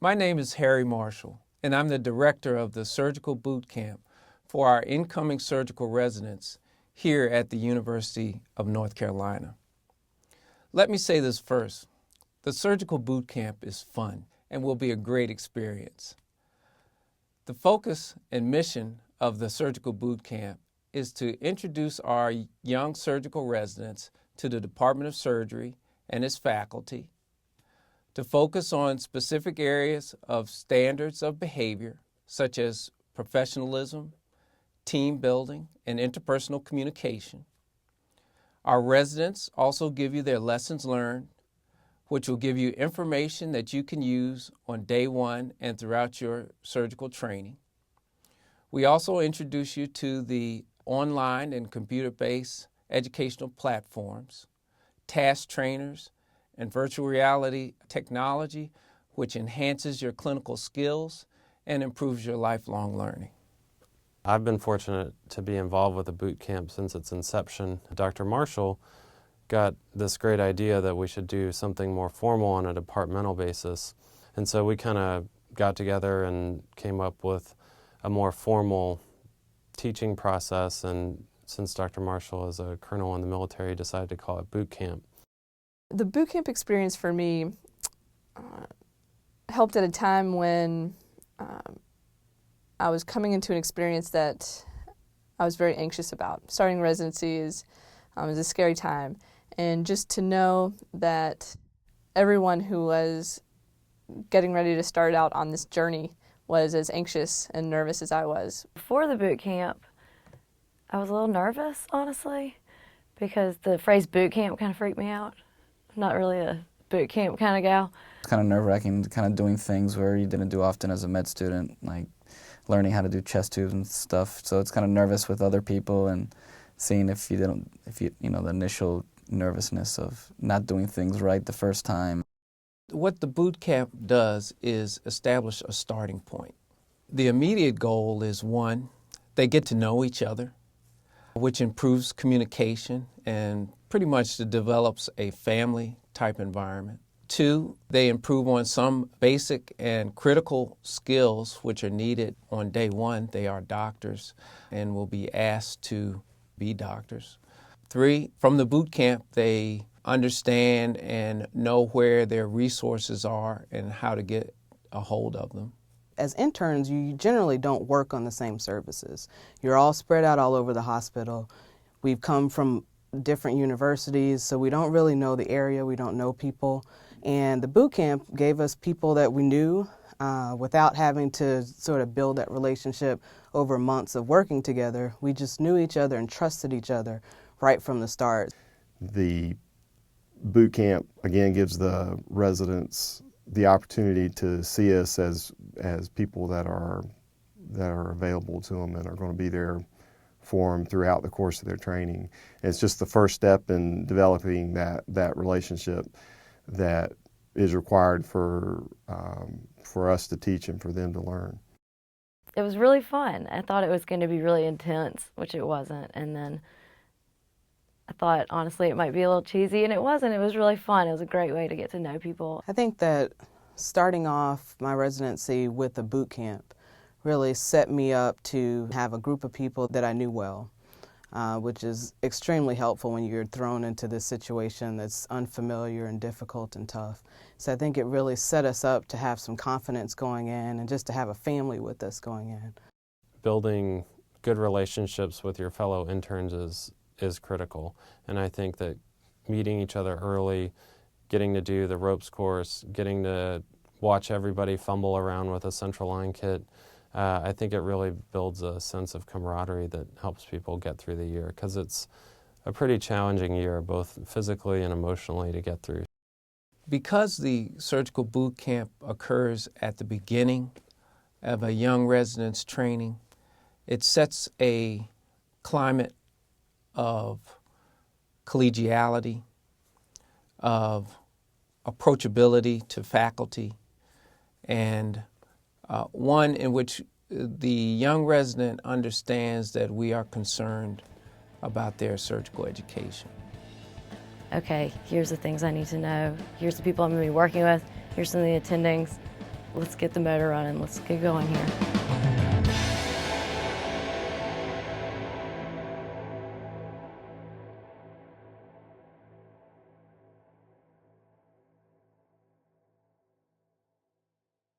My name is Harry Marshall, and I'm the director of the Surgical Boot Camp for our incoming surgical residents here at the University of North Carolina. Let me say this first. The Surgical Boot Camp is fun and will be a great experience. The focus and mission of the Surgical Boot Camp is to introduce our young surgical residents to the Department of Surgery and its faculty, to focus on specific areas of standards of behavior, such as professionalism, team building, and interpersonal communication. Our residents also give you their lessons learned, which will give you information that you can use on day one and throughout your surgical training. We also introduce you to the online and computer-based educational platforms, task trainers, and virtual reality technology, which enhances your clinical skills and improves your lifelong learning. I've been fortunate to be involved with the boot camp since its inception. Dr. Marshall got this great idea that we should do something more formal on a departmental basis. And so we kind of got together and came up with a more formal teaching process, and since Dr. Marshall is a colonel in the military, decided to call it boot camp. The boot camp experience for me helped at a time when I was coming into an experience that I was very anxious about. Starting residency is a scary time, and just to know that everyone who was getting ready to start out on this journey was as anxious and nervous as I was. Before the boot camp, I was a little nervous, honestly, because the phrase boot camp kind of freaked me out. I'm not really a boot camp kind of gal. It's kind of nerve-wracking, kind of doing things where you didn't do often as a med student, like learning how to do chest tubes and stuff. So it's kind of nervous with other people and seeing if you, the initial nervousness of not doing things right the first time. What the boot camp does is establish a starting point. The immediate goal is, one, they get to know each other, which improves communication and pretty much develops a family-type environment. Two, they improve on some basic and critical skills which are needed on day one. They are doctors and will be asked to be doctors. Three, from the boot camp, they understand and know where their resources are and how to get a hold of them. As interns, you generally don't work on the same services. You're all spread out all over the hospital. We've come from different universities, so we don't really know the area, we don't know people. And the boot camp gave us people that we knew without having to sort of build that relationship over months of working together. We just knew each other and trusted each other right from the start. The boot camp, again, gives the residents the opportunity to see us as people that are available to them and are going to be there for them throughout the course of their training. And it's just the first step in developing that relationship that is required for us to teach and for them to learn. It was really fun. I thought it was going to be really intense, which it wasn't. And then I thought, honestly, it might be a little cheesy, and it wasn't. It was really fun. It was a great way to get to know people. I think that starting off my residency with a boot camp really set me up to have a group of people that I knew well, which is extremely helpful when you're thrown into this situation that's unfamiliar and difficult and tough. So I think it really set us up to have some confidence going in and just to have a family with us going in. Building good relationships with your fellow interns is critical, and I think that meeting each other early, getting to do the ropes course, getting to watch everybody fumble around with a central line kit, I think it really builds a sense of camaraderie that helps people get through the year, because it's a pretty challenging year, both physically and emotionally, to get through. Because the surgical boot camp occurs at the beginning of a young resident's training, it sets a climate of collegiality, of approachability to faculty, and one in which the young resident understands that we are concerned about their surgical education. Okay, here's the things I need to know. Here's the people I'm going to be working with. Here's some of the attendings. let's get the motor running, let's get going here.